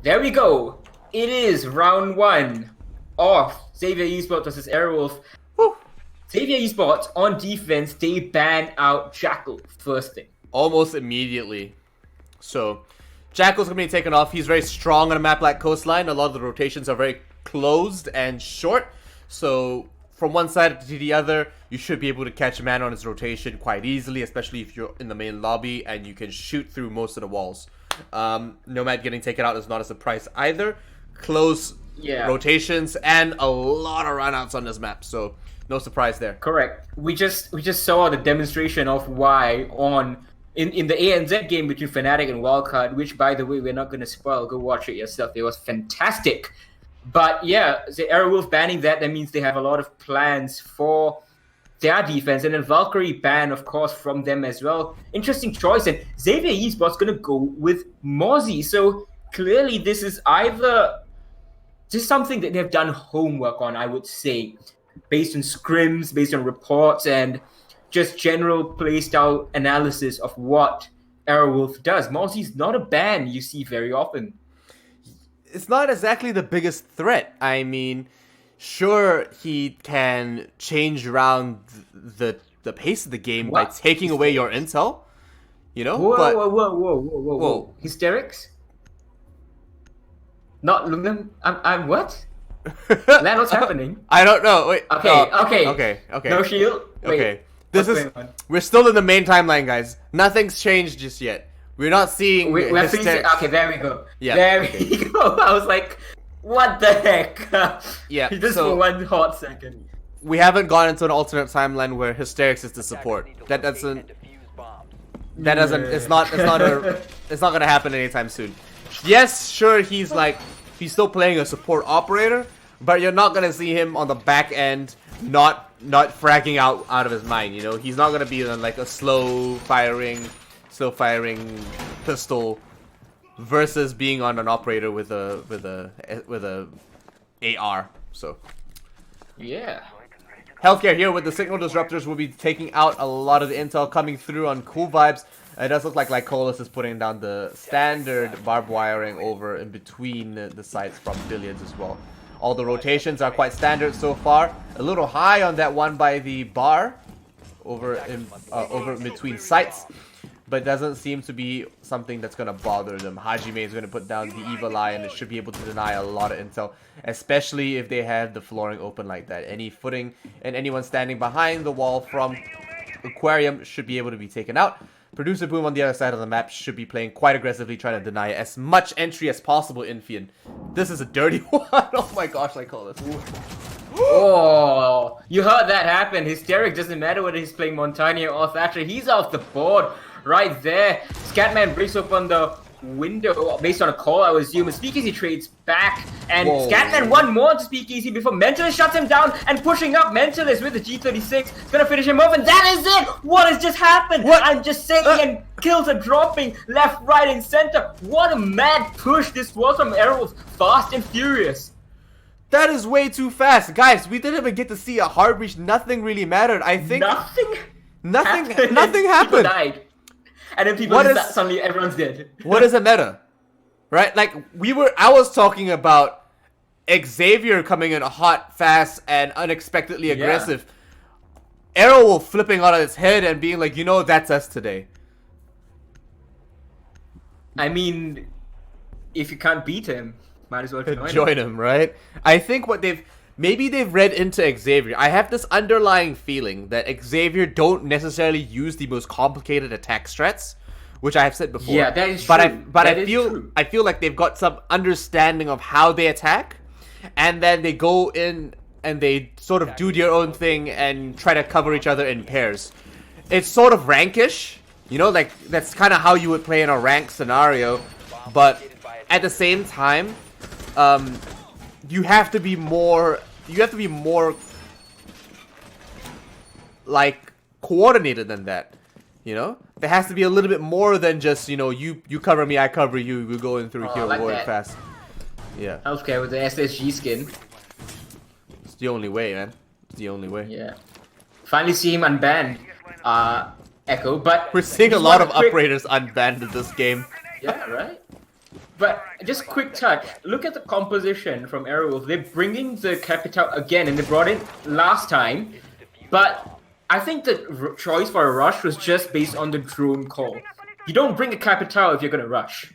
There we go. It is round one of Xavier Esports versus Aerowolf. Woo. Xavier Esports on defense, they banned out Jackal first thing. Almost immediately. So, Jackal's going to be taken off. He's very strong on a map like Coastline. A lot of the rotations are very closed and short. So, from one side to the other, you should be able to catch a man on his rotation quite easily, especially if you're in the main lobby and you can shoot through most of the walls. Nomad getting taken out is not a surprise either. Close rotations and a lot of runouts on this map, so no surprise there. Correct. We just saw the demonstration of why in the ANZ game between Fnatic and Wildcard, which by the way we're not gonna spoil. Go watch it yourself. It was fantastic. But yeah, the Aerowolf banning that means they have a lot of plans for their defense, and then Valkyrie ban, of course, from them as well. Interesting choice, and Xavier Esports gonna go with Mozzie. So clearly, this is either just something that they've done homework on, I would say, based on scrims, based on reports, and just general playstyle analysis of what Aerowolf does. Mozzie's not a ban you see very often. It's not exactly the biggest threat. I mean, sure, he can change around the pace of the game by taking away your intel, you know? Whoa. Hysterics? Not Lunam? I'm what? Lan, what's happening? I don't know. Wait. Okay. No shield? Wait. Okay. We're still in the main timeline, guys. Nothing's changed just yet. We're not seeing okay, there we go. Yeah. There we go. I was like, what the heck? Yeah. Just for one hot second. We haven't gone into an alternate timeline where Hysterics is the support. It's not gonna happen anytime soon. Yes, sure, he's still playing a support operator, but you're not gonna see him on the back end not fragging out of his mind, you know? He's not gonna be like a slow firing pistol versus being on an operator with a AR. So yeah. Healthcare here with the signal disruptors will be taking out a lot of the intel coming through on Cool Vibes. It does look like Colas is putting down the standard barbed wiring over in between the sites from Billions as well. All the rotations are quite standard so far. A little high on that one by the bar over in between sites, but doesn't seem to be something that's gonna bother them. Hajime is gonna put down the Evil Eye, and it should be able to deny a lot of intel, especially if they have the flooring open like that. Any footing and anyone standing behind the wall from Aquarium should be able to be taken out. Producer Boom on the other side of the map should be playing quite aggressively, trying to deny as much entry as possible in Fian. This is a dirty one. Oh my gosh, I call this. Oh, you heard that happen. Hysteric doesn't matter whether he's playing Montagnier or Thatcher. He's off the board right there. Scatman breaks open the window based on a call, I would assume. And Speakeasy trades back, and Scatman one more to Speakeasy before Mentalist shuts him down, and pushing up Mentalist with the G36. It's gonna finish him off, and that is it! What has just happened? What? I'm just saying, and kills are dropping left, right, and center. What a mad push this was from Aerowolf. Fast and furious. That is way too fast. Guys, we didn't even get to see a hard breach. Nothing really mattered. I think nothing happened. People died. And then people suddenly everyone's dead. What is a meta? Right? Like I was talking about Xavier coming in hot, fast, and unexpectedly aggressive. Aerowolf flipping out of his head and being like, you know, that's us today. I mean, if you can't beat him, might as well join him, right? I think maybe they've read into Xavier. I have this underlying feeling that Xavier don't necessarily use the most complicated attack strats, which I have said before. Yeah, that is true. But I feel like they've got some understanding of how they attack, and then they go in and they sort of do their own thing and try to cover each other in pairs. It's sort of rankish, you know, like that's kind of how you would play in a rank scenario, but at the same time, you have to be more like coordinated than that, you know? There has to be a little bit more than just, you know, you cover me, I cover you, we're going through here, like going fast. Yeah. Healthcare with the SSG skin. It's the only way, man. It's the only way. Yeah. Finally see him unbanned, Echo, but we're seeing a lot of operators unbanned in this game. Yeah, right? But just quick touch. Look at the composition from Aerowolf. They're bringing the Capital again, and they brought it last time. But I think the choice for a rush was just based on the drone call. You don't bring a Capital if you're gonna rush.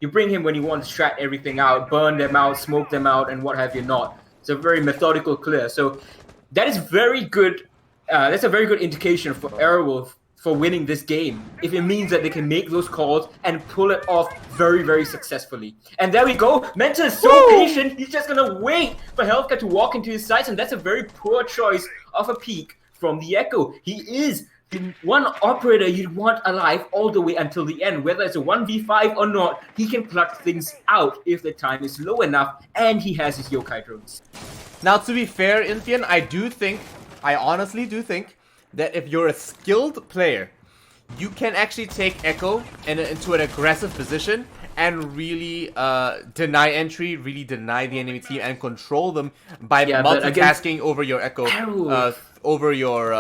You bring him when you want to strat everything out, burn them out, smoke them out, and what have you not. It's a very methodical clear. So that is very good. That's a very good indication for Aerowolf for winning this game, if it means that they can make those calls and pull it off very, very successfully. And there we go. Mentor is so patient. He's just gonna wait for Hellcat to walk into his sights, and that's a very poor choice of a peek from the Echo. He is the one operator you'd want alive all the way until the end. Whether it's a 1v5 or not, he can pluck things out if the time is low enough, and he has his yokai drones. Now, to be fair, Infian, I honestly do think that if you're a skilled player, you can actually take Echo into an aggressive position and really deny entry, really deny the enemy team, and control them by multitasking over your Echo, over your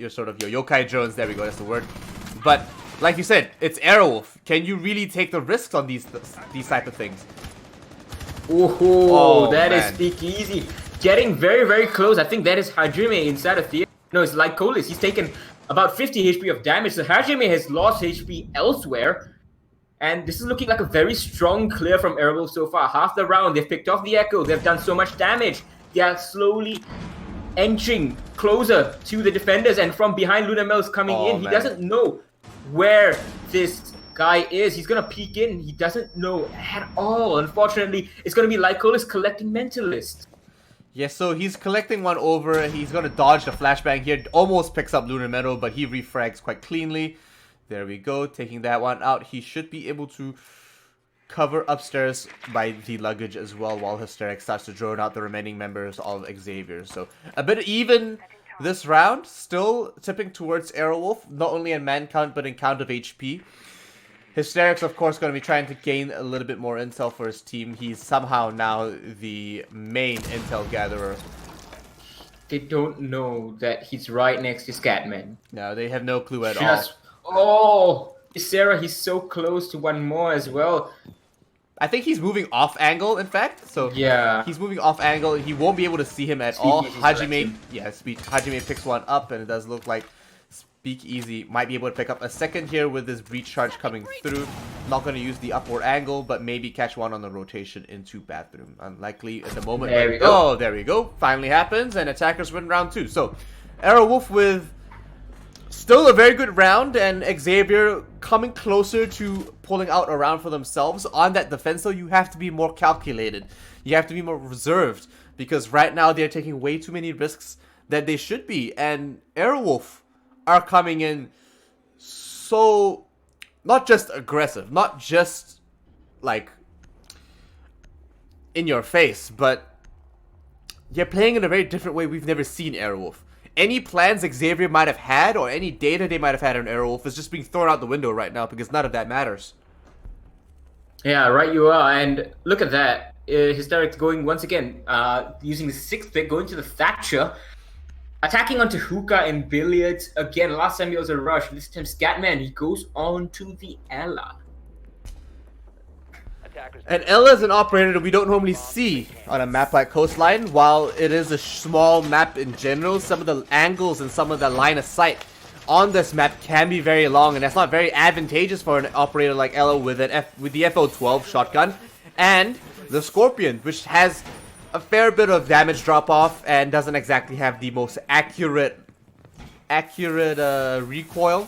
sort of your yokai drones. There we go, that's the word. But like you said, it's Aerowolf. Can you really take the risks on these type of things? Oh, that is speakeasy. Getting very, very close. I think that is Hajime inside of the... No, it's like Colis. He's taken about 50 HP of damage. So Hajime has lost HP elsewhere. And this is looking like a very strong clear from Aerowolf so far. Half the round, they've picked off the Echo. They've done so much damage. They are slowly inching closer to the defenders. And from behind, Lunamel's coming in. He doesn't know where this guy is. He's going to peek in. He doesn't know at all. Unfortunately, it's going to be Lycolis collecting Mentalist. Yes, so he's collecting one over. He's going to dodge the flashbang here. Almost picks up Lunar Meadow, but he refrags quite cleanly. There we go, taking that one out. He should be able to cover upstairs by the luggage as well while Hysteric starts to drone out the remaining members of Xavier. So a bit even this round, still tipping towards Aerowolf, not only in man count but in count of HP. Hysteric's, of course, going to be trying to gain a little bit more intel for his team. He's somehow now the main intel gatherer. They don't know that he's right next to Scatman. No, they have no clue at all. Oh, Sarah, he's so close to one more as well. I think he's moving off angle, in fact. So yeah, he's moving off angle. He won't be able to see him at all. Hajime picks one up, and it does look like Speakeasy might be able to pick up a second here with this breach charge coming through. Not going to use the upward angle, but maybe catch one on the rotation into bathroom. Unlikely at the moment. There we go. Oh, there we go. Finally happens, and attackers win round 2. So Aerowolf with still a very good round, and Xavier coming closer to pulling out a round for themselves. On that defense, though, you have to be more calculated. You have to be more reserved, because right now they're taking way too many risks that they should be. And Aerowolf are coming in so not just aggressive, not just like in your face, but you're playing in a very different way we've never seen Aerowolf. Any plans Xavier might have had or any data they might have had on Aerowolf is just being thrown out the window right now because none of that matters. Yeah, right you are. And look at that. Hysteric's going once again, using the 6th pick, going to the Thatcher. Attacking onto Hookah and Billiards. Again, last time it was a rush. This time Scatman, he goes on to the Ella. And Ella is an operator that we don't normally see on a map like Coastline. While it is a small map in general, some of the angles and some of the line of sight on this map can be very long, and that's not very advantageous for an operator like Ella with the FO12 shotgun and the Scorpion, which has a fair bit of damage drop off and doesn't exactly have the most accurate recoil.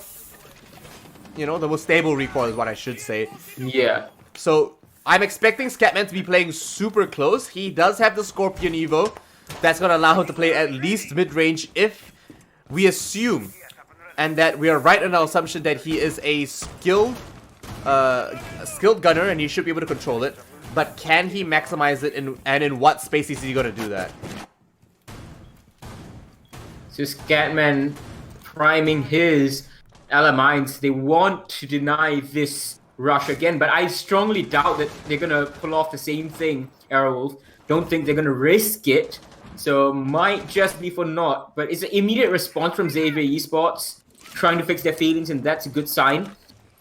You know, the most stable recoil is what I should say. Yeah. So I'm expecting Scatman to be playing super close. He does have the Scorpion Evo. That's going to allow him to play at least mid-range if we assume, and that we are right in our assumption that he is a skilled gunner and he should be able to control it. But can he maximize it, and in what space is he going to do that? So Scatman priming his Alamines. They want to deny this rush again, but I strongly doubt that they're going to pull off the same thing, Aerowolf. Don't think they're going to risk it, so might just be for naught. But it's an immediate response from Xavier Esports, trying to fix their feelings, and that's a good sign.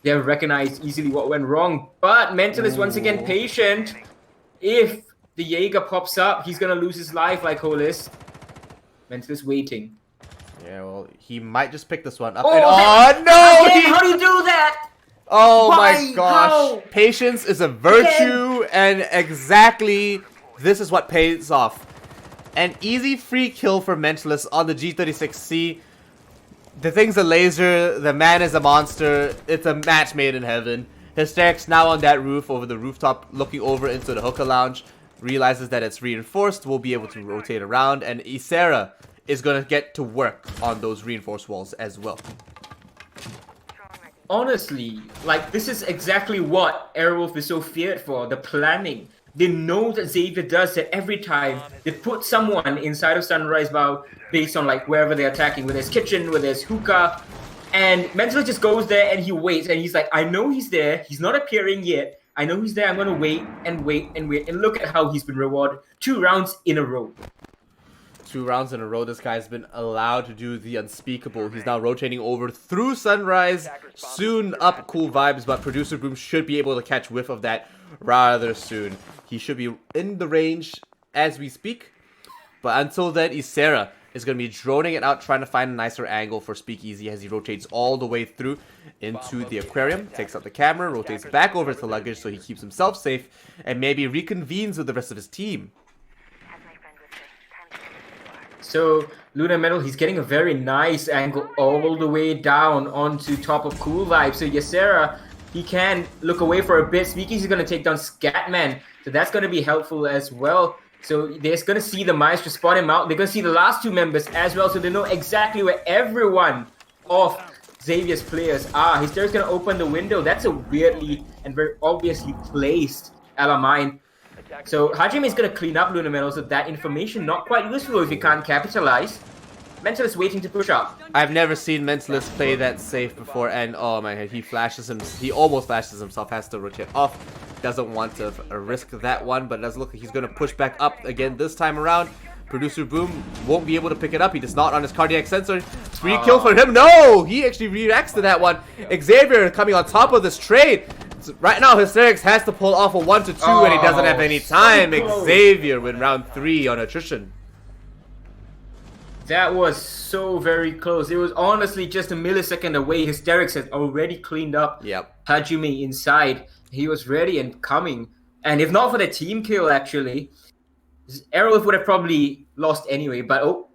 They have recognized easily what went wrong. But Mental is once again patient. If the Jaeger pops up, he's going to lose his life like Holis. Mental is waiting. Yeah, well, he might just pick this one up. Oh, And, no! Again, how do you do that? Oh Why? my gosh. How? Patience is a virtue, and exactly this is what pays off. An easy free kill for Mentalist on the G36C. The thing's a laser, the man is a monster, it's a match made in heaven. Hysteric's now on that roof, over the rooftop, looking over into the hookah lounge. Realizes that it's reinforced, will be able to rotate around, and Isera is going to get to work on those reinforced walls as well. Honestly, like, this is exactly what Aerowolf is so feared for, the planning. They know that Xavier does that every time. They put someone inside of Sunrise Bow based on, like, wherever they're attacking, whether it's kitchen, whether it's hookah. And Mental just goes there and he waits, and he's like, I know he's there, he's not appearing yet. I know he's there, I'm gonna wait and wait and wait. And look at how he's been rewarded 2 rounds in a row. 2 rounds in a row, this guy's been allowed to do the unspeakable. He's now rotating over through Sunrise, soon up Cool Vibes, but Producer Boom should be able to catch whiff of that rather soon. He should be in the range as we speak, but until then, Isera is going to be droning it out, trying to find a nicer angle for Speakeasy as he rotates all the way through into the aquarium, takes out the camera, rotates back over to luggage so he keeps himself safe, and maybe reconvenes with the rest of his team. So, Luna Metal, he's getting a very nice angle all the way down onto top of Cool Vibes. So, Yasera, he can look away for a bit. Speakeasy is going to take down Scatman. So, that's going to be helpful as well. So, they're going to see the Maestro spot him out. They're going to see the last 2 members as well. So, they know exactly where everyone of Xavier's players are. Hysteria's going to open the window. That's a weirdly and very obviously placed Alamine. So Hajime is going to clean up Luna Metal, so that information not quite useful if you can't capitalize. Mental is waiting to push up. I've never seen Mentalist play that safe before, and oh my god, he flashes him. He almost flashes himself, has to rotate off. Doesn't want to risk that one, but it does look like he's going to push back up again this time around. Producer Boom won't be able to pick it up. He does not on his cardiac sensor. Free kill for him. No! He actually reacts to that one. Xavier coming on top of this trade. So right now, Hysterics has to pull off a 1-2, and he doesn't have any time. So Xavier with round 3 on attrition. That was so very close. It was honestly just a millisecond away. Hysterics had already cleaned up Hajime inside. He was ready and coming. And if not for the team kill, actually, Aerowolf would have probably lost anyway. But oh,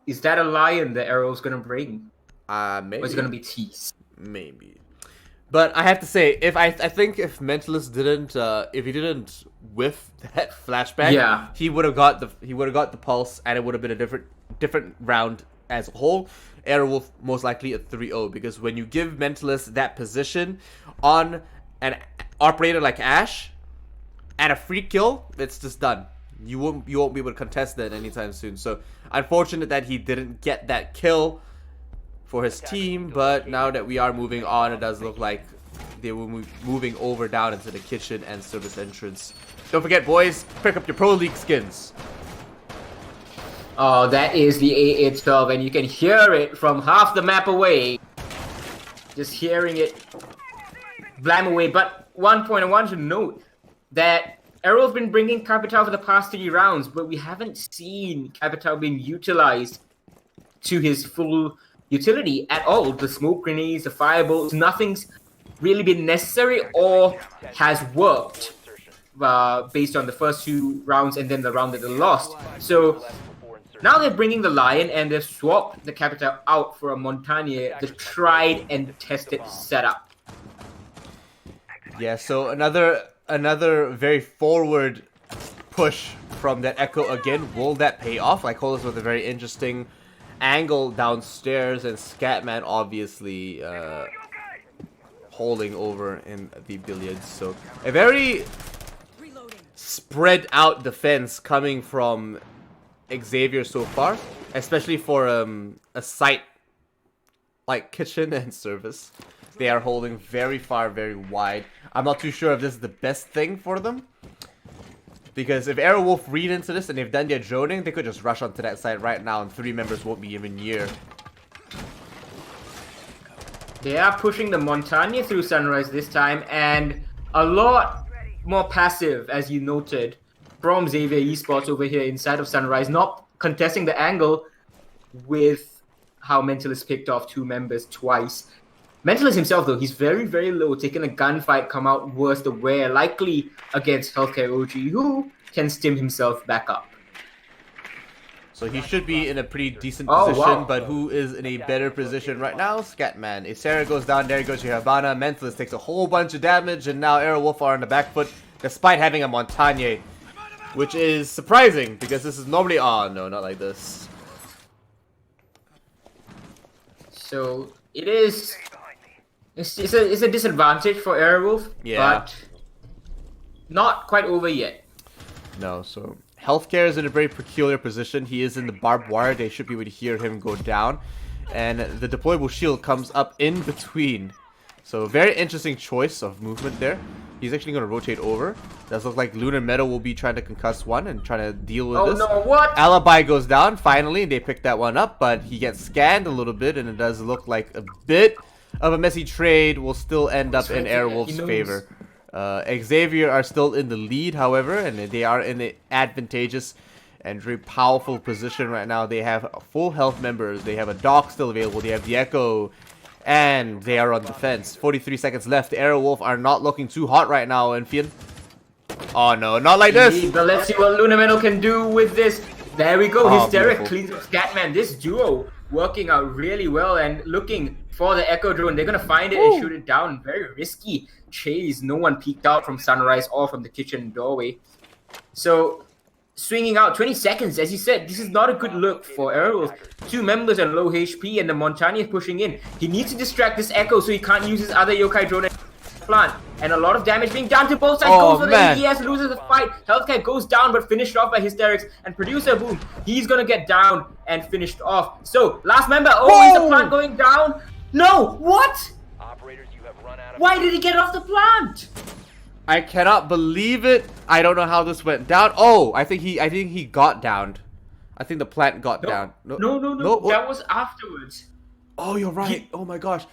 is that a lion that Aerowolf's going to bring? Maybe. Or is it going to be teased? Maybe. But I have to say, if I think if Mentalist didn't, if he didn't whiff that flashback, he would have got the pulse, and it would have been a different round as a whole. Aerowolf most likely a 3-0, because when you give Mentalist that position on an operator like Ash and a free kill, it's just done. You won't be able to contest that anytime soon. So unfortunate that he didn't get that kill for his team, but now that we are moving on, it does look like they will be moving over down into the kitchen and service entrance. Don't forget, boys, pick up your Pro League skins. Oh, that is the A812, and you can hear it from half the map away. Just hearing it blam away. But one point I want to note that Arrow's been bringing Capital for the past 3 rounds, but we haven't seen Capital being utilized to his full utility at all. The smoke grenades, the firebolts, nothing's really been necessary or has worked based on the first 2 rounds and then the round that they lost. So now they're bringing the Lion, and they've swapped the Capital out for a Montagne, the tried and tested setup. Yeah, so another very forward push from that Echo again. Will that pay off? Like Hollis with a very interesting angle downstairs, and Scatman obviously holding over in the billiards. So a very spread out defense coming from Xavier so far, especially for a site like kitchen and service. They are holding very far, very wide. I'm not too sure if this is the best thing for them, because if Aerowolf read into this and they've done their droning, they could just rush onto that side right now and 3 members won't be even near. They are pushing the Montagne through Sunrise this time, and a lot more passive, as you noted, from Xavier Esports over here inside of Sunrise, not contesting the angle with how Mentalist picked off 2 members twice. Mentalist himself, though, he's very, very low, taking a gunfight, come out worst aware, likely against Healthcare OG, who can stim himself back up. So he should be in a pretty decent Oh, position, wow. but who is in a better position right now? Scatman. Isera goes down, there goes your Havana. Mentalist takes a whole bunch of damage, and now Aerowolf are on the back foot, despite having a Montagne, which is surprising, because this is normally... Oh, no, not like this. So, it is... It's a disadvantage for Aerowolf, Yeah. but not quite over yet. No, so... Healthcare is in a very peculiar position. He is in the barbed wire. They should be able to hear him go down. And the deployable shield comes up in between. So very interesting choice of movement there. He's actually going to rotate over. Does look like Lunar Meadow will be trying to concuss one and trying to deal with this. Oh no, what? Alibi goes down. Finally, they pick that one up. But he gets scanned a little bit. And it does look like a bit of a messy trade will still end up in Aerowolf's favor. Xavier are still in the lead, however, and they are in an advantageous and very powerful position right now. They have full health members. They have a Doc still available. They have the Echo, and they are on defense. 43 seconds left. Aerowolf are not looking too hot right now, Enfian. Oh no, not like this. Indeed, but let's see what Lunar Meadow can do with this. There we go. Oh, Hysteric beautiful. cleans up Scatman. This duo working out really well and looking for the Echo drone. They're going to find it and shoot it down. Very risky chase. No one peeked out from Sunrise or from the kitchen doorway. So, swinging out 20 seconds. As you said, this is not a good look for Aerowolf. 2 members are low HP and the Montagne is pushing in. He needs to distract this Echo so he can't use his other Yokai drone plant. And a lot of damage being done to both sides. Oh, Goes for man. the ES, loses the fight. Healthcare goes down but finished off by Hysterics. And Producer Boom, he's gonna get down and finished off. So, last member. Oh, is the plant going down? No! What? Operators, you have run out of Why did he get off the plant? I cannot believe it. I don't know how this went down. Oh, I think he got downed. I think the plant got down. No. what? That was afterwards. Oh, you're right. He- Oh my gosh.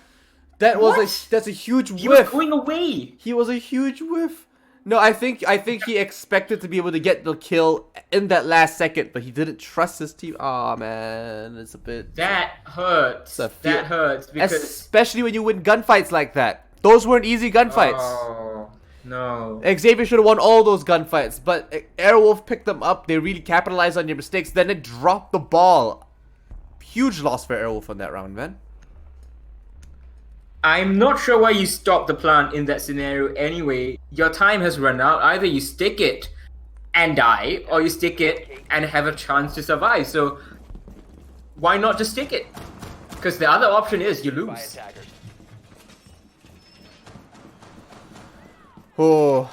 That was What? that's a huge He was whiff. going away. He was a huge whiff. No, I think he expected to be able to get the kill in that last second, but he didn't trust his team. Oh man, it's a bit. That hurts. It's a feel- That hurts because. Especially when you win gunfights like that. Those weren't easy gunfights. Oh no. Xavier should have won all those gunfights, but Aerowolf picked them up. They really capitalized on your mistakes. Then it dropped the ball. Huge loss for Aerowolf on that round, man. I'm not sure why you stopped the plant in that scenario anyway. Your time has run out. Either you stick it and die, or you stick it and have a chance to survive. So, why not just stick it? Because the other option is you by lose. attackers. Oh.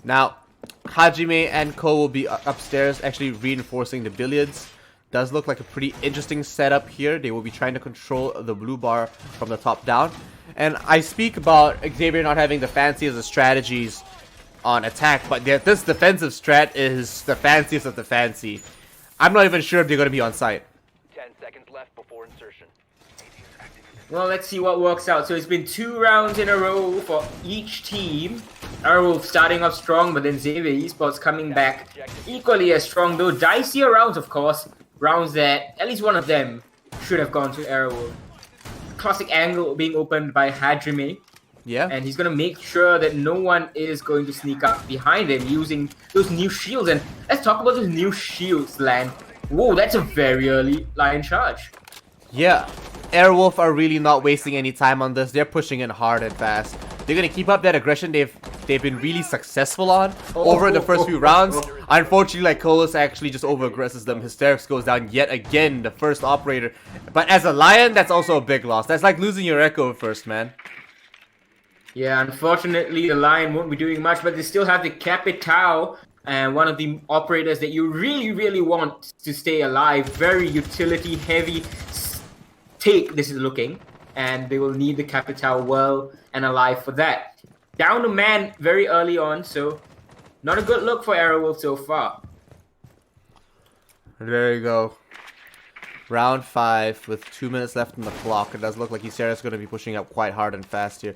Now, Hajime and Ko will be upstairs, actually reinforcing the billiards. Does look like a pretty interesting setup here. They will be trying to control the blue bar from the top down. And I speak about Xavier not having the fanciest of strategies on attack, but this defensive strat is the fanciest of the fancy. I'm not even sure if they're going to be on site. 10 seconds left before insertion. Well, let's see what works out. So it's been 2 rounds in a row for each team. Aerowolf starting off strong, but then Xavier Esports coming back equally as strong, though dicier rounds, of course. Rounds that at least one of them should have gone to Aerowolf. Classic angle being opened by Hajime, Yeah. and he's gonna make sure that no one is going to sneak up behind him using those new shields. And let's talk about those new shields, Lan. Whoa, that's a very early line charge. Yeah, Aerowolf are really not wasting any time on this. They're pushing in hard and fast. They're gonna keep up that aggression they've been really successful on over the first few rounds. Unfortunately, like Colas actually just over-aggresses them. Hysterics goes down yet again, the first operator. But as a Lion, that's also a big loss. That's like losing your Echo first, man. Yeah, unfortunately, the Lion won't be doing much, but they still have the Capital, and one of the operators that you really, really want to stay alive. Very utility-heavy take this is looking, and they will need the Capital well and alive for that. Down a man very early on, so not a good look for Aerowolf so far. There you go. Round 5 with 2 minutes left on the clock. It does look like Ysera's going to be pushing up quite hard and fast here.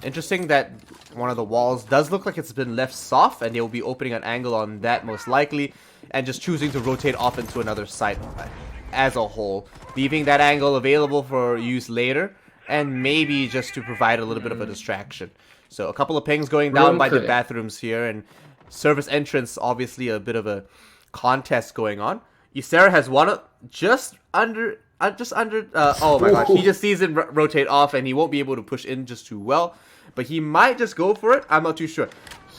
Interesting that one of the walls does look like it's been left soft, and they will be opening an angle on that most likely, and just choosing to rotate off into another site as a whole, leaving that angle available for use later, and maybe just to provide a little bit of a distraction. So a couple of pings going down by the bathrooms here, and service entrance, obviously a bit of a contest going on. Ysera has won just under, oh my gosh, he just sees it rotate off, and he won't be able to push in just too well. But he might just go for it. I'm not too sure.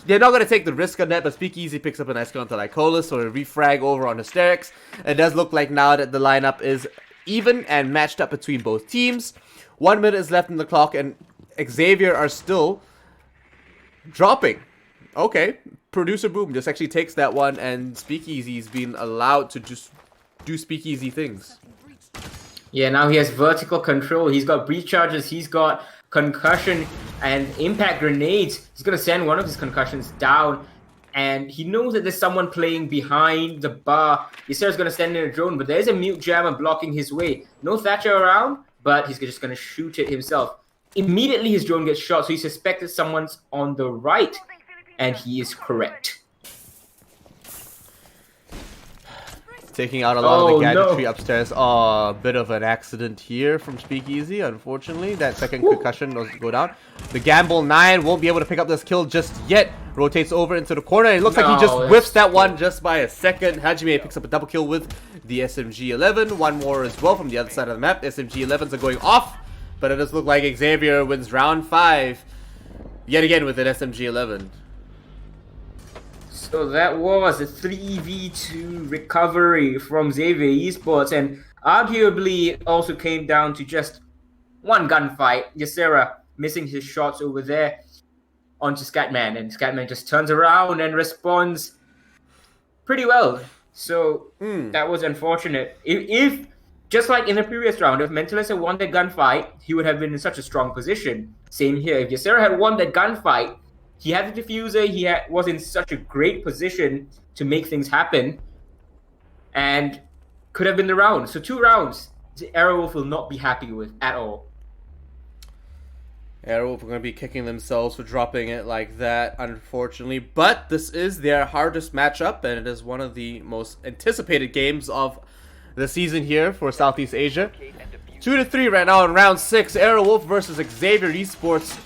They're not going to take the risk on that, but Speakeasy picks up a nice counter like Colas or a refrag over on Hysterics. It does look like now that the lineup is even and matched up between both teams. 1 minute is left in the clock, and Xavier are still dropping. Okay, Producer Boom just actually takes that one, and Speakeasy's been allowed to just do Speakeasy things. Yeah, now he has vertical control. He's got breach charges. He's got concussion and impact grenades. He's going to send one of his concussions down, and he knows that there's someone playing behind the bar. Ysera's going to send in a drone, but there's a mute jammer blocking his way. No Thatcher around, but he's just going to shoot it himself. Immediately his drone gets shot, so he suspected someone's on the right, and he is correct. Taking out a lot of the gadgetry upstairs. Oh, a bit of an accident here from Speakeasy, unfortunately. That second concussion does go down. The Gamble 9 won't be able to pick up this kill just yet. Rotates over into the corner. It looks like he just whiffs that one just by a second. Hajime picks up a double kill with the SMG-11. One more as well from the other side of the map. SMG-11s are going off, but it does look like Xavier wins round 5 yet again with an SMG-11. So that was a 3v2 recovery from Xavier Esports, and arguably it also came down to just one gunfight. Ysera missing his shots over there onto Scatman, and Scatman just turns around and responds pretty well. So that was unfortunate. If just like in the previous round, if Mentalist had won that gunfight, he would have been in such a strong position. Same here. If Ysera had won that gunfight, he had the diffuser, was in such a great position to make things happen, and could have been the round. So 2 rounds, Aerowolf will not be happy with at all. Aerowolf are going to be kicking themselves for dropping it like that, unfortunately. But this is their hardest matchup, and it is one of the most anticipated games of the season here for Southeast Asia. 2-3 right now in round 6. Aerowolf versus Xavier Esports.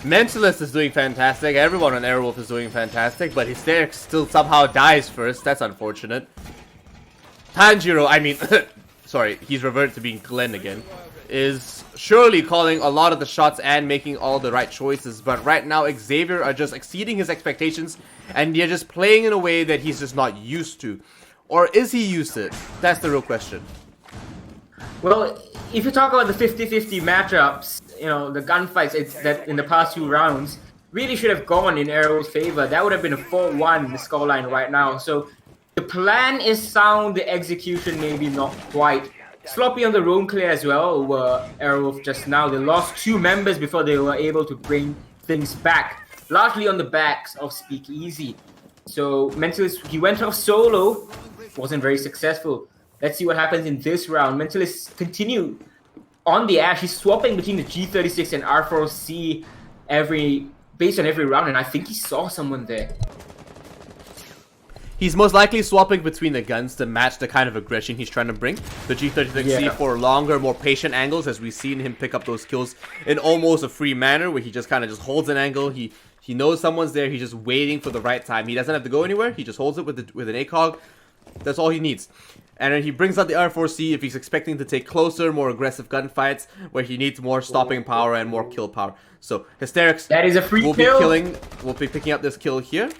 Mentalist is doing fantastic. Everyone on Aerowolf is doing fantastic, but Hysterics still somehow dies first. That's unfortunate. Tanjiro, I mean, sorry, he's reverted to being Glenn again, is surely calling a lot of the shots and making all the right choices, but right now Xavier are just exceeding his expectations, and they're just playing in a way that he's just not used to. Or is he used to it? That's the real question. Well, if you talk about the 50-50 matchups, you know, the gunfights that in the past 2 rounds really should have gone in Aerowolf's favor. That would have been a 4-1 scoreline right now. So the plan is sound, the execution maybe not quite. Sloppy on the roam clear as well, were Aerowolf just now. They lost 2 members before they were able to bring things back, largely on the backs of Speakeasy. So Mentalist, he went off solo, wasn't very successful. Let's see what happens in this round. Mentalist continue on the Ash. He's swapping between the G36 and R4C based on every round, and I think he saw someone there. He's most likely swapping between the guns to match the kind of aggression he's trying to bring. The G36C for longer, more patient angles, as we've seen him pick up those kills in almost a free manner, where he just kind of just holds an angle. He knows someone's there. He's just waiting for the right time. He doesn't have to go anywhere. He just holds it with an ACOG. That's all he needs. And then he brings out the R4C if he's expecting to take closer, more aggressive gunfights, where he needs more stopping power and more kill power. So Hysterics, that is a free kill. We'll be picking up this kill here.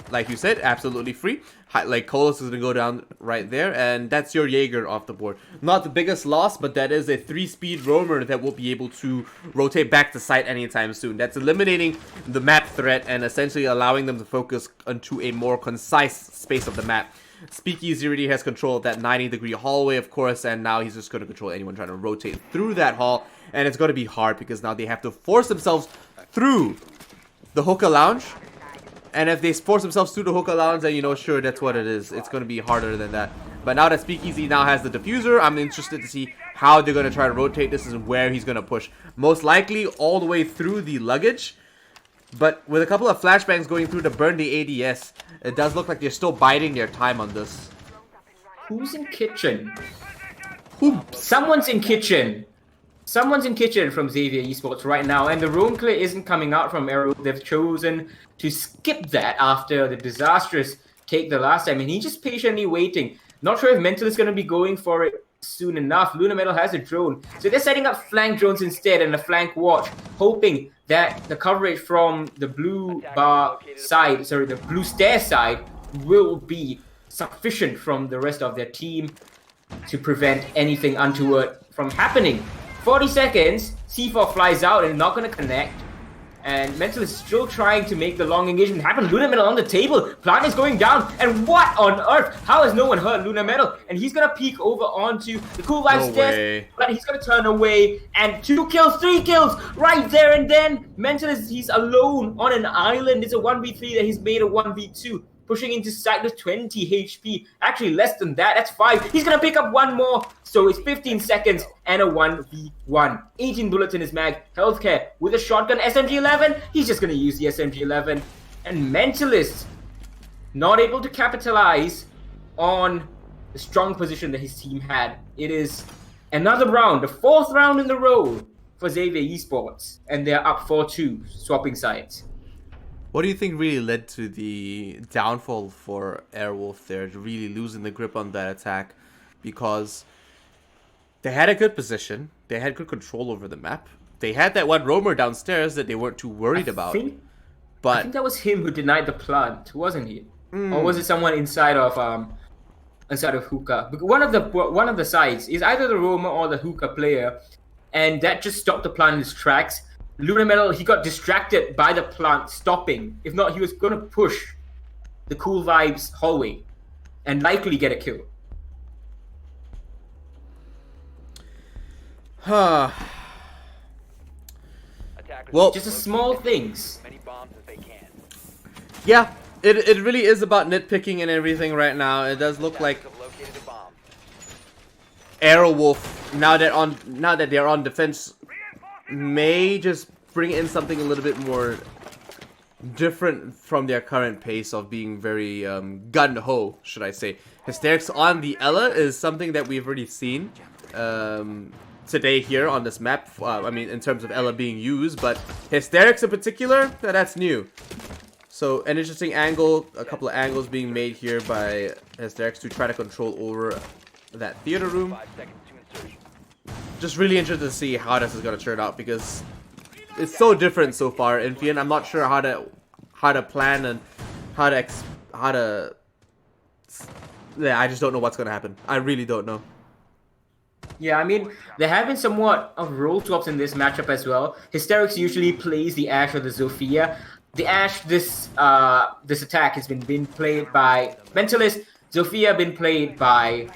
Like you said, absolutely free. Like Colas is going to go down right there, and that's your Jaeger off the board. Not the biggest loss, but that is a 3-speed roamer that will be able to rotate back to site anytime soon. That's eliminating the map threat and essentially allowing them to focus onto a more concise space of the map. Speakeasy already has control of that 90-degree hallway, of course, and now he's just going to control anyone trying to rotate through that hall, and it's going to be hard because now they have to force themselves through the hookah lounge. And if they force themselves through the hookah lounge, then, you know, sure, that's what it is. It's going to be harder than that. But now that Speakeasy now has the diffuser, I'm interested to see how they're going to try to rotate this and where he's going to push. Most likely all the way through the luggage. But with a couple of flashbangs going through to burn the ADS, it does look like they're still biding their time on this. Who's in kitchen? Who? Someone's in kitchen. Someone's in kitchen from Xavier Esports right now, and the roam clear isn't coming out from Aero. They've chosen to skip that after the disastrous take the last time, and he's just patiently waiting. Not sure if Mental is going to be going for it soon enough. Luna Metal has a drone, so they're setting up flank drones instead and a flank watch, hoping that the coverage from the blue bar side, sorry, the blue stair side, will be sufficient from the rest of their team to prevent anything untoward from happening. 40 seconds, C4 flies out and not going to connect. And Mental is still trying to make the long engagement happen. Luna Metal on the table. Plant is going down. And what on earth? How has no one heard Luna Metal? And he's going to peek over onto the Cool Vibes stairs. But he's going to turn away. And 2 kills, 3 kills right there and then. Mental he's alone on an island. It's a 1v3 that he's made a 1v2. Pushing into site with 20 HP. Actually, less than that. That's 5. He's going to pick up 1 more. So it's 15 seconds and a 1v1. 18 bullets in his mag. Healthcare with a shotgun. SMG-11. He's just going to use the SMG-11. And Mentalist not able to capitalize on the strong position that his team had. It is another round. The 4th round in a row for Xavier Esports. And they're up 4-2, swapping sides. What do you think really led to the downfall for Aerowolf there, really losing the grip on that attack? Because they had a good position, they had good control over the map, they had that one roamer downstairs that they weren't too worried about. I think that was him who denied the plant, wasn't he? Or was it someone inside of hookah? One of the sides is either the roamer or the hookah player, and that just stopped the plant in its tracks. Luna Metal, he got distracted by the plant stopping. If not, he was going to push the Cool Vibes hallway and likely get a kill. Well, just a small things. Yeah, it really is about nitpicking and everything right now. It does look like Aerowolf, now that they're on defense, may just bring in something a little bit more different from their current pace of being very gun-ho, should I say. Hysterics on the Ella is something that we've already seen today here on this map. I mean, in terms of Ella being used, but Hysterics in particular, that's new. So an interesting angle, a couple of angles being made here by Hysterics to try to control over that theater room. Just really interested to see how this is going to turn out, because it's so different so far. In Fian, I'm not sure how to plan and how to yeah, I just don't know what's going to happen. I really don't know. Yeah, I mean, there have been somewhat of role swaps in this matchup as well. Hysterics usually plays the Ashe or the Zofia. The Ashe, this attack has been played by Mentalist. Zofia been played by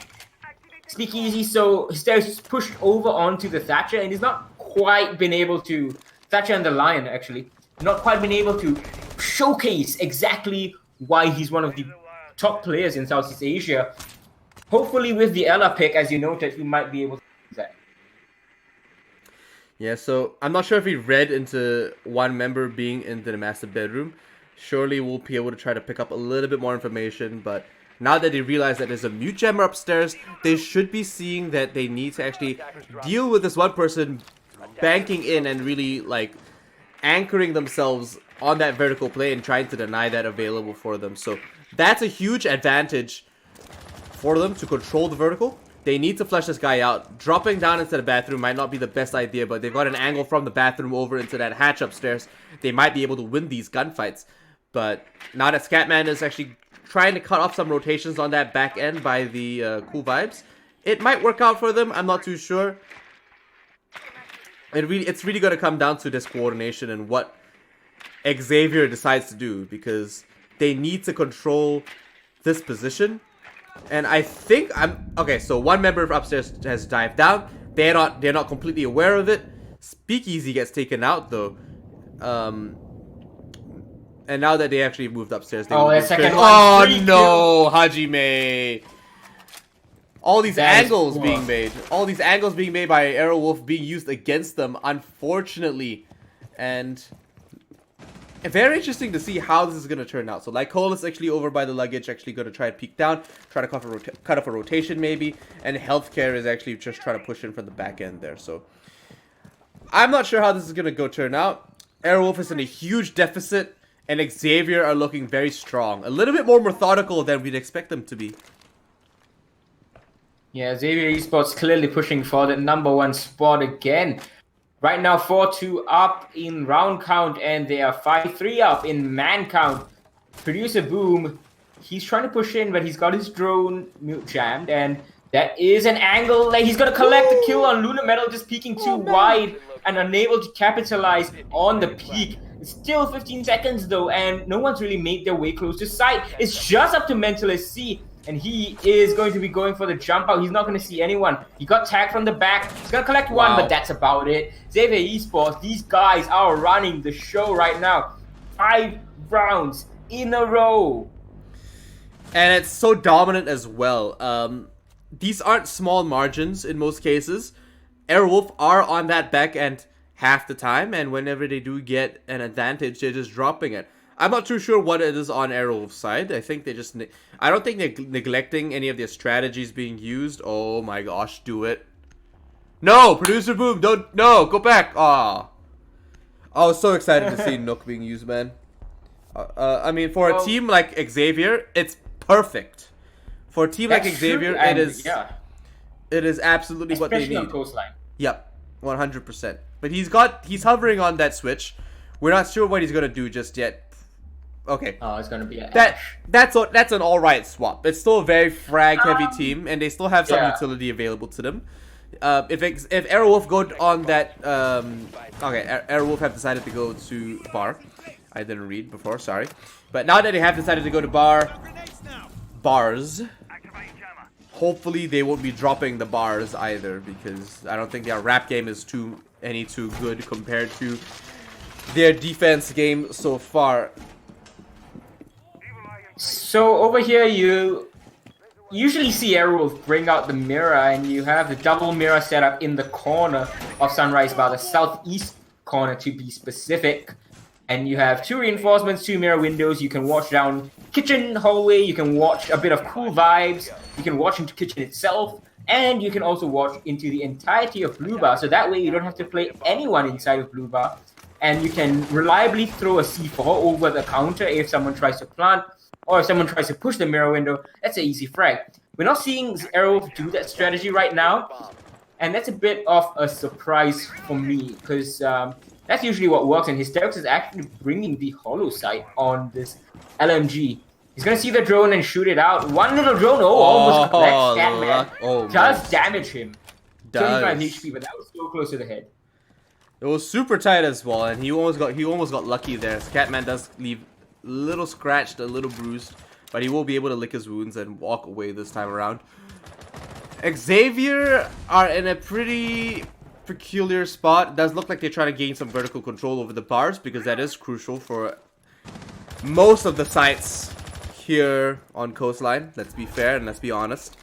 Speakeasy, so Hysterics is pushed over onto the Thatcher, and he's not quite been able to, Thatcher and the Lion actually, not quite been able to showcase exactly why he's one of the top players in Southeast Asia. Hopefully with the Ella pick, as you noted, he might be able to do that. Yeah, so I'm not sure if he read into one member being into the master bedroom. Surely we'll be able to try to pick up a little bit more information, but now that they realize that there's a mute jammer upstairs, they should be seeing that they need to actually deal with this one person banking in and really like anchoring themselves on that vertical play and trying to deny that available for them. So that's a huge advantage for them to control the vertical. They need to flush this guy out. Dropping down into the bathroom might not be the best idea, but they've got an angle from the bathroom over into that hatch upstairs. They might be able to win these gunfights. But now that Scatman is actually trying to cut off some rotations on that back end by the Cool Vibes, it might work out for them. I'm not too sure. It's really going to come down to this coordination and what Xavier decides to do, because they need to control this position. And I think okay, so one member upstairs has dived down. They're not completely aware of it. Speakeasy gets taken out though. And now that they actually moved upstairs, they second one. oh no, Hajime. All these That is angles poor. being made. All these angles being made by Aerowolf being used against them, unfortunately. And very interesting to see how this is going to turn out. So Lycol is actually over by the luggage, actually going to try and peek down, try to cut off a rotation maybe. And Healthcare is actually just trying to push in from the back end there. So I'm not sure how this is going to turn out. Aerowolf is in a huge deficit, and Xavier are looking very strong. A little bit more methodical than we'd expect them to be. Yeah, Xavier Esports clearly pushing for the #1 spot again. Right now, 4-2 up in round count, and they are 5-3 up in man count. Producer Boom, he's trying to push in, but he's got his drone mute jammed, and that is an angle. Like, he's going to collect the kill on Lunar Metal, just peeking too wide and unable to capitalize on the peak. It's still 15 seconds, though, and no one's really made their way close to sight. It's just up to Mentalist C. And he is going to be going for the jump out. He's not going to see anyone. He got tagged from the back. He's going to collect one, but that's about it. Xavier Esports, these guys are running the show right now. 5 rounds in a row. And it's so dominant as well. These aren't small margins in most cases. Aerowolf are on that back end half the time. And whenever they do get an advantage, they're just dropping it. I'm not too sure what it is on Aerowolf's side. I think they just... I don't think they're neglecting any of their strategies being used. Oh my gosh, do it. No! Producer Boom, don't... No! Go back! Aw. I was so excited to see Nook being used, man. I mean, for a team like Xavier, it's perfect. For a team like Xavier, it is... Yeah. It is absolutely what they need. Especially on coastline. Yep. 100%. But he's hovering on that switch. We're not sure what he's going to do just yet. Okay. Oh, it's gonna be a that's an alright swap. It's still a very frag heavy team, and they still have some utility available to them. If Aerowolf go on that, okay, Aerowolf have decided to go to bar. I didn't read before, sorry. But now that they have decided to go to bars, hopefully they won't be dropping the bars either, because I don't think their rap game is too good compared to their defense game so far. So over here, you usually see Aerowolf bring out the mirror, and you have the double mirror set up in the corner of Sunrise Bar, the southeast corner to be specific. And you have 2 reinforcements, 2 mirror windows. You can watch down kitchen hallway. You can watch a bit of cool vibes. You can watch into kitchen itself, and you can also watch into the entirety of Blue Bar. So that way, you don't have to play anyone inside of Blue Bar, and you can reliably throw a C4 over the counter if someone tries to plant. Or if someone tries to push the mirror window, that's an easy frag. We're not seeing Aerowolf do that strategy right now, and that's a bit of a surprise for me, because that's usually what works, and Hysterics is actually bringing the hollow sight on this LMG. He's going to see the drone and shoot it out. One little drone, almost collects Catman. Does damage him. 25 HP, but that was so close to the head. It was super tight as well, and he almost got lucky there. Catman does leave a little scratched, a little bruised, but he will be able to lick his wounds and walk away this time around. Xavier are in a pretty peculiar spot. It does look like they're trying to gain some vertical control over the bars, because that is crucial for most of the sites here on coastline. Let's be fair and let's be honest.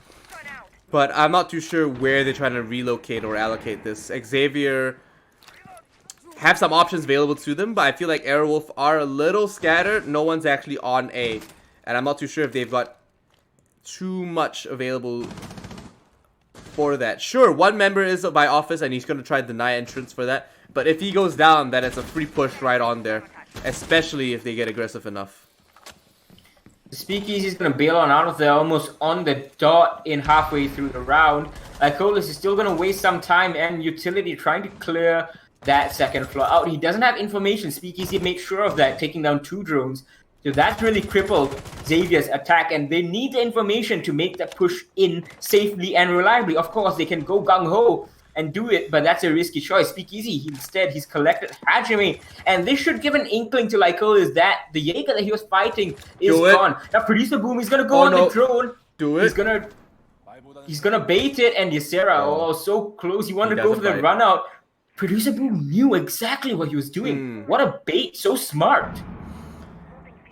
But I'm not too sure where they're trying to relocate or allocate this. Xavier have some options available to them, but I feel like Aerowolf are a little scattered. No one's actually on A, and I'm not too sure if they've got too much available for that. Sure, one member is by office, and he's going to try to deny entrance for that, but if he goes down, then it's a free push right on there, especially if they get aggressive enough. The Speakeasy is going to bail on out of there almost on the dot in halfway through the round. Lycolis is still going to waste some time and utility trying to clear that second floor out. He doesn't have information. Speakeasy made sure of that, taking down 2 drones. So that really crippled Xavier's attack, and they need the information to make that push in safely and reliably. Of course, they can go gung-ho and do it, but that's a risky choice. Speakeasy, instead, he's collected Hajime, and this should give an inkling to Lycolis that the Jaeger that he was fighting is gone. Now, Producer Boom is going to go on the drone. Do it. He's gonna bait it, and Ysera, so close. He wanted to go for the run out. Producer Boom knew exactly what he was doing. What a bait, so smart.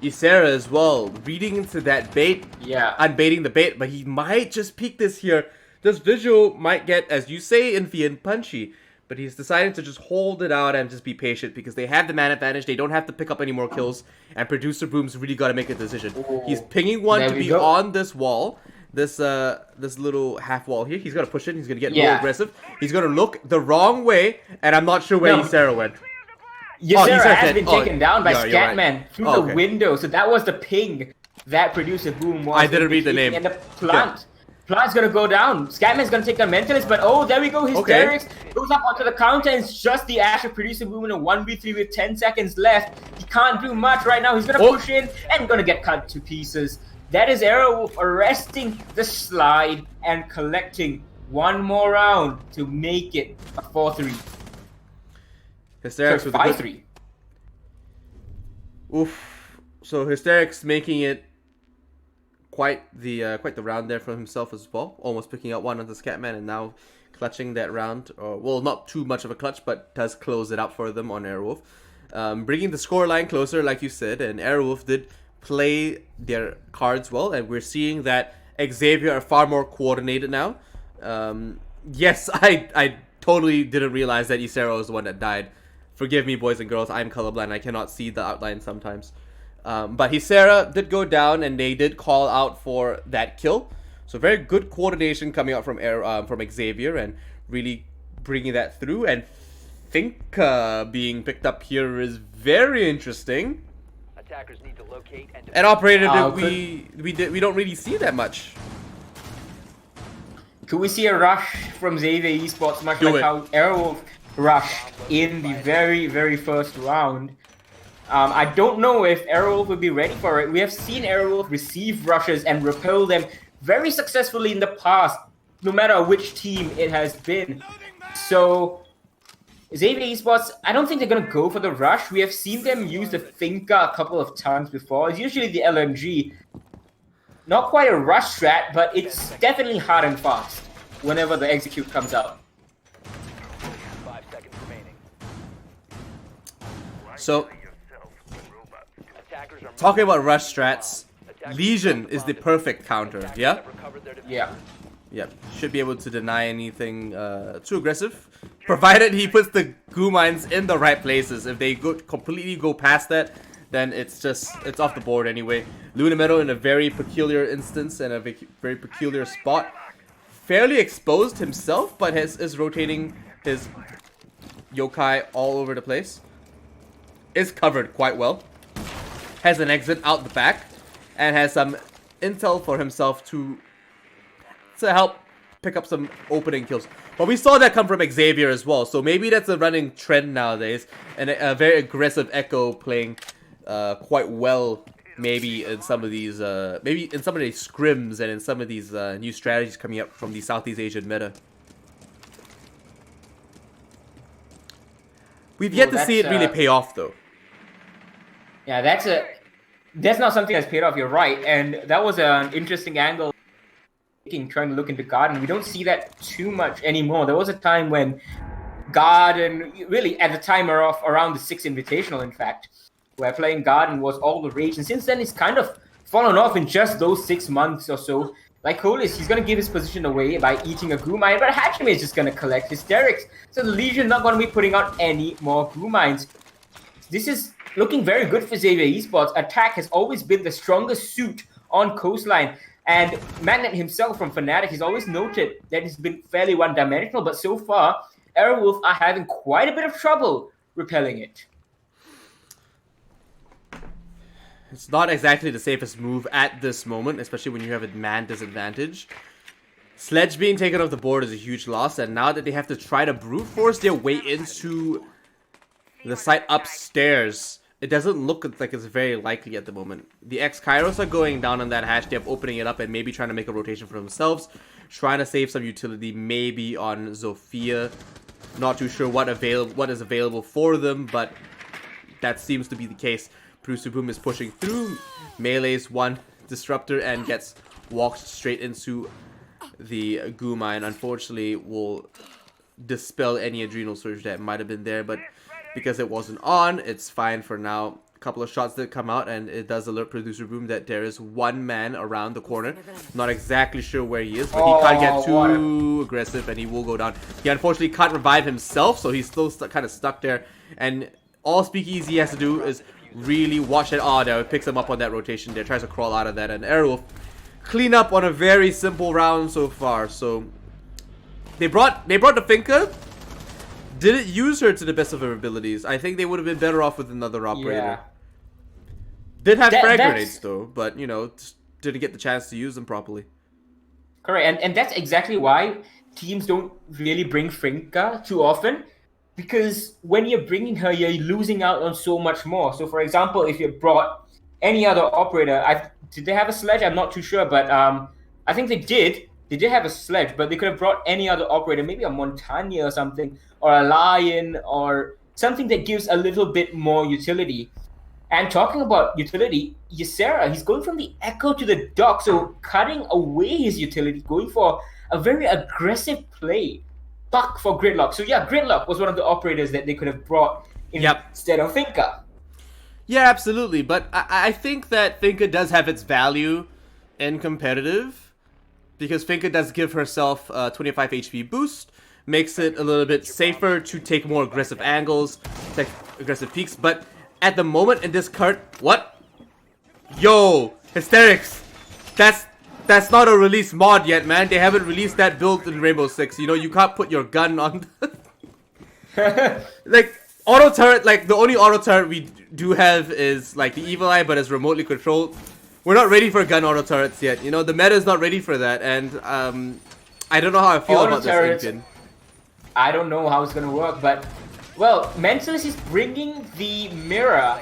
Ysera as well, reading into that bait, yeah, unbaiting the bait, but he might just peek this here. this visual might get, as you say, iffy and punchy. But he's deciding to just hold it out and just be patient because they have the man advantage. They don't have to pick up any more kills. And Producer Boom's really got to make a decision. Ooh. He's pinging one There to we be go. on this wall. This little half wall here. He's got to push it. He's going to get more aggressive. He's going to look the wrong way. And I'm not sure where Ysera went. Ysera has been taken down by yeah, you're right. Scatman through the window. So that was the ping that Producer Boom was. I didn't read the name. And the plant. Plant's gonna go down. Scatman's gonna take down Mentalist, but oh, there we go. Hysterics goes up onto the counter, and it's just the Ash of Producer Boom in a 1v3 with 10 seconds left. He can't do much right now. He's gonna push in and gonna get cut to pieces. That is Aerowolf arresting the slide and collecting one more round to make it a 4-3. Hysterics with a 5-3. Oof. So Hysterics making it quite the round there for himself as well. Almost picking up one on the Scatman and now clutching that round. Well, not too much of a clutch, but does close it up for them on Aerowolf. Bringing the scoreline closer, like you said, and Aerowolf did play their cards well, and we're seeing that Xavier are far more coordinated now. Yes, I totally didn't realize that Ysera was the one that died. Forgive me, boys and girls, I'm colorblind. I cannot see the outline sometimes. But Ysera did go down, and they did call out for that kill. So very good coordination coming out from Xavier, and really bringing that through. And think being picked up here is very interesting. Attackers need to locate and operator, we don't really see that much. Could we see a rush from Xavier Esports, much like how Aerowolf rushed in the very, very first round? I don't know if Aerowolf will be ready for it. We have seen Aerowolf receive rushes and repel them very successfully in the past, no matter which team it has been. So, Xavier Esports, I don't think they're going to go for the rush. We have seen them use the Finka a couple of times before. It's usually the LMG. Not quite a rush strat, but it's definitely hard and fast whenever the execute comes out. 5 seconds remaining. So, talking about rush strats, Legion is the perfect counter, yeah? Yeah. Yep, should be able to deny anything too aggressive, provided he puts the goo mines in the right places. If they completely go past that, then it's off the board anyway. Luna Metal in a very peculiar instance and a very peculiar spot. Fairly exposed himself, but is rotating his yokai all over the place. Is covered quite well. Has an exit out the back, and has some intel for himself to help pick up some opening kills. But we saw that come from Xavier as well, so maybe that's a running trend nowadays, and a very aggressive Echo playing quite well. Maybe in some of these, scrims and in some of these new strategies coming up from the Southeast Asian meta. We've yet to see it really pay off, though. Yeah, that's not something that's paid off. You're right, and that was an interesting angle. Trying to look into Garden, we don't see that too much anymore. There was a time when Garden, really at the time around the 6th Invitational, in fact, where playing Garden was all the rage, and since then it's kind of fallen off in just those 6 months or so. Like Colis, he's going to give his position away by eating a goo mine, but Hatchme is just going to collect Hysterics. So the Legion not going to be putting out any more goo mines. This is looking very good for Xavier Esports. Attack has always been the strongest suit on Coastline. And Magnet himself from Fnatic has always noted that he's been fairly one-dimensional, but so far, Aerowolf are having quite a bit of trouble repelling it. It's not exactly the safest move at this moment, especially when you have a man disadvantage. Sledge being taken off the board is a huge loss, and now that they have to try to brute force their way into the site upstairs, it doesn't look like it's very likely at the moment. The X-Kairos are going down on that hatch. They're opening it up and maybe trying to make a rotation for themselves. Trying to save some utility, maybe on Zofia. Not too sure what is available for them, but that seems to be the case. Producer Boom is pushing through. Melee's one disruptor and gets walked straight into the goo mine. Unfortunately, will dispel any adrenal surge that might have been there, but because it wasn't on, it's fine for now. couple of shots that come out, and it does alert Producer Boom that there is one man around the corner. Not exactly sure where he is, but he can't get too aggressive, and he will go down. He unfortunately can't revive himself, so he's still kind of stuck there. And all Speakeasy has to do is really watch it. Oh, there, it picks him up on that rotation there, tries to crawl out of that, and Aerowolf clean up on a very simple round so far. So they brought the Finka. Didn't use her to the best of her abilities. I think they would have been better off with another operator. Yeah. Did have frag grenades though, but you know, didn't get the chance to use them properly. Correct, and that's exactly why teams don't really bring Finka too often, because when you're bringing her, you're losing out on so much more. So, for example, if you brought any other operator, did they have a sledge? I'm not too sure, but I think they did. They did have a sledge, but they could have brought any other operator, maybe a Montagna or something, or a Lion, or something that gives a little bit more utility. And talking about utility, Ysera, he's going from the Echo to the Dock, so cutting away his utility, going for a very aggressive play. Buck for Gridlock. So yeah, Gridlock was one of the operators that they could have brought instead of Finka. Yeah, absolutely. But I think that Finka does have its value in competitive, because Finka does give herself a 25 HP boost, makes it a little bit safer to take more aggressive angles, take aggressive peeks. But at the moment in this card, what? Yo, Hysterics! That's not a release mod yet, man. They haven't released that build in Rainbow Six. You know, you can't put your gun on. Like auto turret, like the only auto turret we do have is like the Evil Eye, but it's remotely controlled. We're not ready for gun auto turrets yet. You know, the meta is not ready for that, and I don't know how I feel auto about turrets, this engine. I don't know how it's gonna work, but well, Mentalist is bringing the mirror.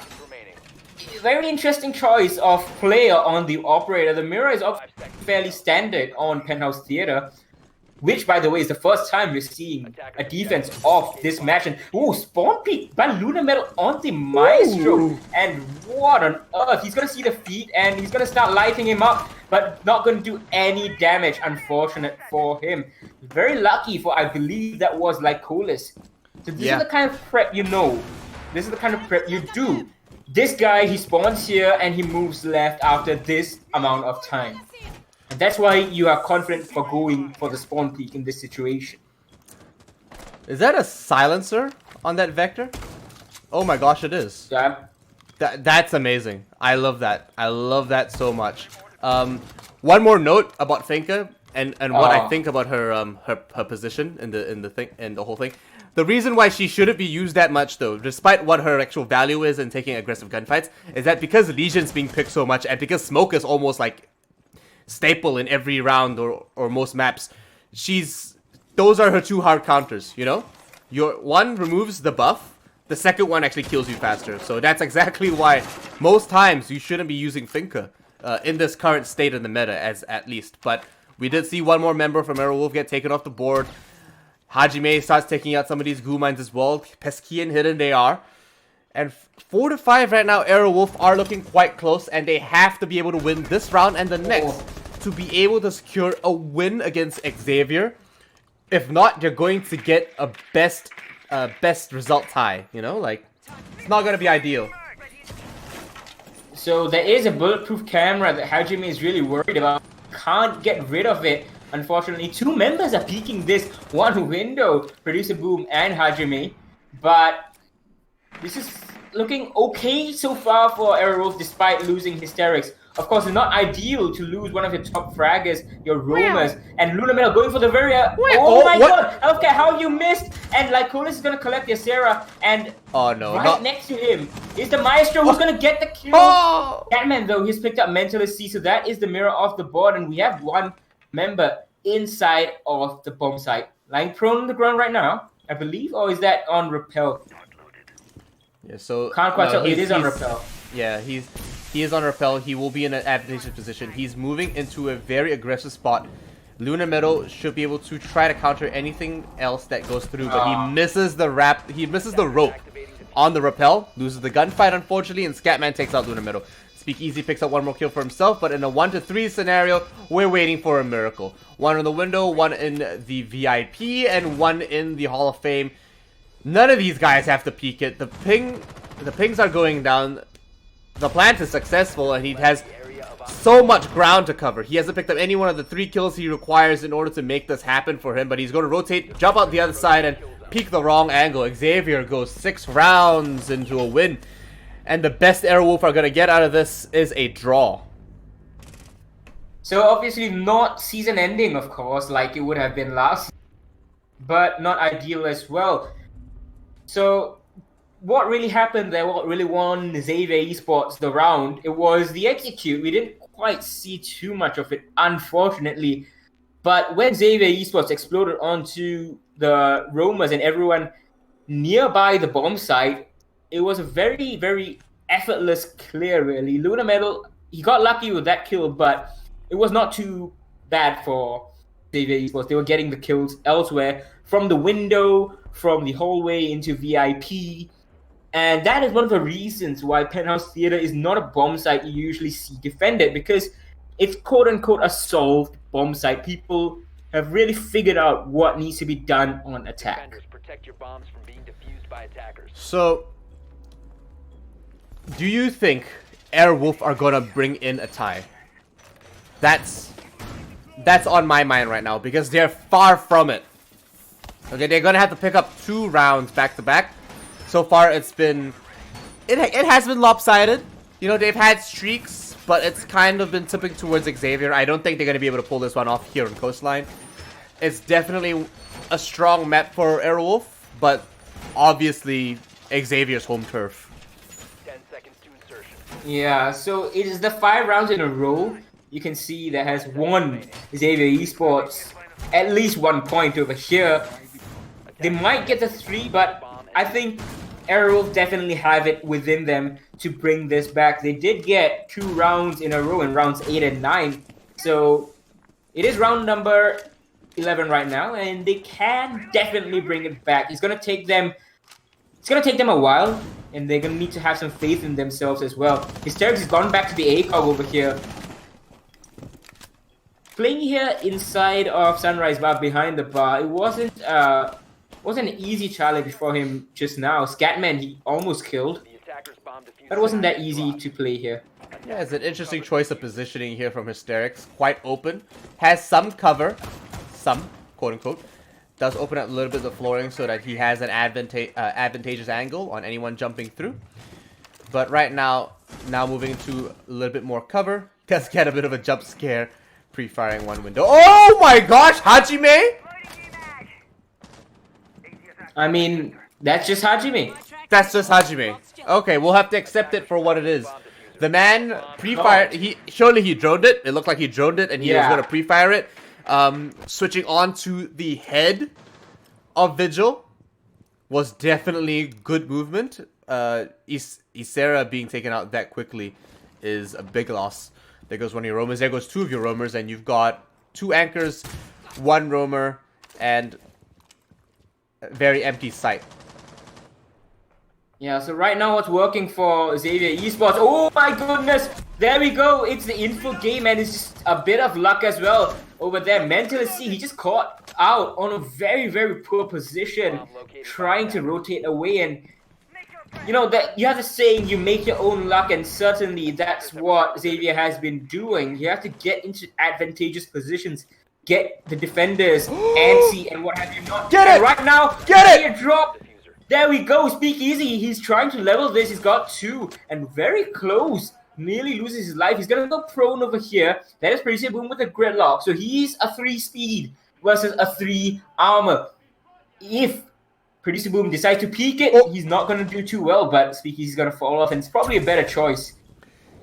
Very interesting choice of player on the operator. The mirror is fairly standard on Penthouse Theater, which, by the way, is the first time we're seeing a defense of this match. And ooh, spawn peek by Luna Metal on the Maestro. Ooh. And what on earth? He's gonna see the feet and he's gonna start lighting him up, but not gonna do any damage. Unfortunate for him. Very lucky for, I believe that was Lycolis. So this is the kind of prep you know. This is the kind of prep you do. This guy, he spawns here and he moves left after this amount of time. And that's why you are confident for going for the spawn peak in this situation. Is that a silencer on that Vector? Oh my gosh, it is. Yeah. That's amazing. I love that. I love that so much. One more note about Finka and what I think about her position in the whole thing. The reason why she shouldn't be used that much, though, despite what her actual value is in taking aggressive gunfights, is that because Legion's being picked so much, and because Smoke is almost like staple in every round or most maps, those are her two hard counters, you know? Your one removes the buff, the second one actually kills you faster. So that's exactly why most times you shouldn't be using Finka in this current state of the meta, at least. But we did see one more member from Aerowolf get taken off the board. Hajime starts taking out some of these goo mines as well. Pesky and hidden they are. And 4-5 right now, Aerowolf are looking quite close, and they have to be able to win this round and the next to be able to secure a win against Xavier. If not, they're going to get a best result tie, you know? Like, it's not going to be ideal. So there is a bulletproof camera that Hajime is really worried about. Can't get rid of it. Unfortunately, two members are peeking this one window, Producer Boom and Hajime. But this is looking okay so far for Aerowolf despite losing Hysterics. Of course, it's not ideal to lose one of your top fraggers, your roamers, and Luna Metal going for the very... oh my god! Okay, how you missed! And Lycolis is going to collect Ysera, and next to him is the Maestro who's going to get the kill. Catman, though, he's picked up Mentalist C, so that is the mirror off the board, and we have one member inside of the bomb site. Lying prone on the ground right now, I believe, or is that on Repel? Yeah, so... Can't quite tell. It is on Repel. Yeah, he is on Repel. He will be in an advantageous position. He's moving into a very aggressive spot. Luna Metal should be able to try to counter anything else that goes through, but he misses the rope on the Repel, loses the gunfight unfortunately, and Scatman takes out Luna Metal. Speakeasy picks up one more kill for himself, but in a 1-3 scenario, we're waiting for a miracle. One in the window, one in the VIP, and one in the Hall of Fame. None of these guys have to peek it. The pings are going down. the plant is successful, and he has so much ground to cover. He hasn't picked up any one of the 3 kills he requires in order to make this happen for him, but he's going to rotate, jump out the other side, and peek the wrong angle. Xavier goes 6 rounds into a win, and the best Aerowolf are going to get out of this is a draw. So obviously not season ending, of course, like it would have been last, but not ideal as well. So what really happened there, what really won Xavier Esports the round, it was the execute. We didn't quite see too much of it, unfortunately. But when Xavier Esports exploded onto the roamers and everyone nearby the bomb site, it was a very, very effortless clear, really. Luna Metal, he got lucky with that kill, but it was not too bad for Xavier Esports. They were getting the kills elsewhere, from the window, from the hallway into VIP. And that is one of the reasons why Penthouse Theater is not a bomb site you usually see defended, because it's quote-unquote a solved bomb site. People have really figured out what needs to be done on attack. Protect your bombs from being defused by attackers. So, do you think Airwolf are gonna bring in a tie? That's on my mind right now, because they're far from it. Okay, they're gonna have to pick up 2 rounds back to back. So far, it has been lopsided. You know, they've had streaks, but it's kind of been tipping towards Xavier. I don't think they're gonna be able to pull this one off here on Coastline. It's definitely a strong map for Aerowolf, but obviously Xavier's home turf. 10 seconds to insertion. Yeah, so it is the 5 rounds in a row. You can see that has won Xavier Esports at least 1 point over here. They might get the 3, but I think Aerowolf definitely have it within them to bring this back. They did get 2 rounds in a row in rounds 8 and 9. So it is round number 11 right now, and they can definitely bring it back. It's gonna take them a while, and they're gonna need to have some faith in themselves as well. Hysterics has gone back to the ACOG over here. Playing here inside of Sunrise Bar behind the bar, it wasn't an easy challenge for him just now. Scatman, he almost killed, but it wasn't that easy to play here. Yeah, it's an interesting choice of positioning here from Hysterics. Quite open. Has some cover. Some, quote-unquote. Does open up a little bit of the flooring so that he has an advantageous angle on anyone jumping through. But right now moving to a little bit more cover. Does get a bit of a jump scare. Pre-firing one window. Oh my gosh, Hajime! I mean, that's just Hajime. That's just Hajime. Okay, we'll have to accept it for what it is. The man pre-fired, surely he droned it. It looked like he droned it and he was going to pre-fire it. Switching on to the head of Vigil was definitely good movement. Isera being taken out that quickly is a big loss. There goes one of your roamers. There goes 2 of your roamers, and you've got 2 anchors, 1 roamer, and a very empty site. Yeah, so right now what's working for Xavier Esports? Oh my goodness! There we go! It's the info game, and it's just a bit of luck as well over there. Mentalist, he just caught out on a very, very poor position, trying to rotate away, and you know that you have a saying, you make your own luck, and certainly that's what Xavier has been doing. You have to get into advantageous positions, get the defenders antsy and what have you not. Get it! Right now, get it! Drop. There we go. Speakeasy. He's trying to level this. He's got 2 and very close. Nearly loses his life. He's gonna go prone over here. That is Pretty Boom with a gridlock. So he's a 3 speed versus a 3 armor. If Pretty Boom decides to peek it, he's not going to do too well, but Speakeasy's going to fall off, and it's probably a better choice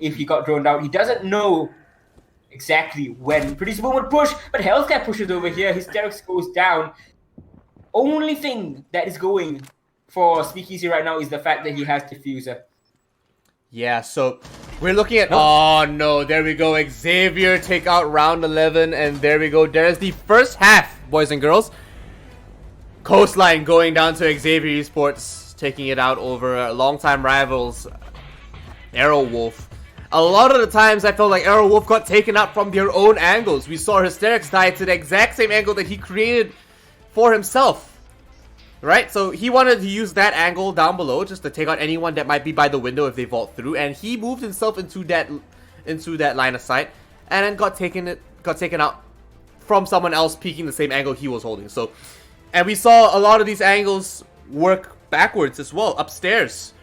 if he got droned out. He doesn't know exactly when Pretty Boom would push, but Hellcat pushes over here. Hysterics goes down. Only thing that is going for Speakeasy right now is the fact that he has Diffuser. Yeah, so we're looking at... Oh, no, there we go. Xavier take out round 11, and there we go. There's the first half, boys and girls. Coastline going down to Xavier Esports, taking it out over longtime rivals, Aerowolf. A lot of the times I felt like Aerowolf got taken out from their own angles. We saw Hysterics die to the exact same angle that he created for himself. Right, so he wanted to use that angle down below just to take out anyone that might be by the window if they vault through, and he moved himself into that line of sight, and then got taken out from someone else peeking the same angle he was holding. So, and we saw a lot of these angles work backwards as well, upstairs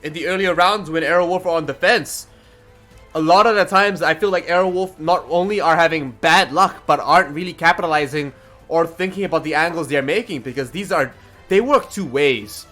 in the earlier rounds when Aerowolf were on defense. A lot of the times I feel like Aerowolf not only are having bad luck, but aren't really capitalizing or thinking about the angles they're making, because they work two ways.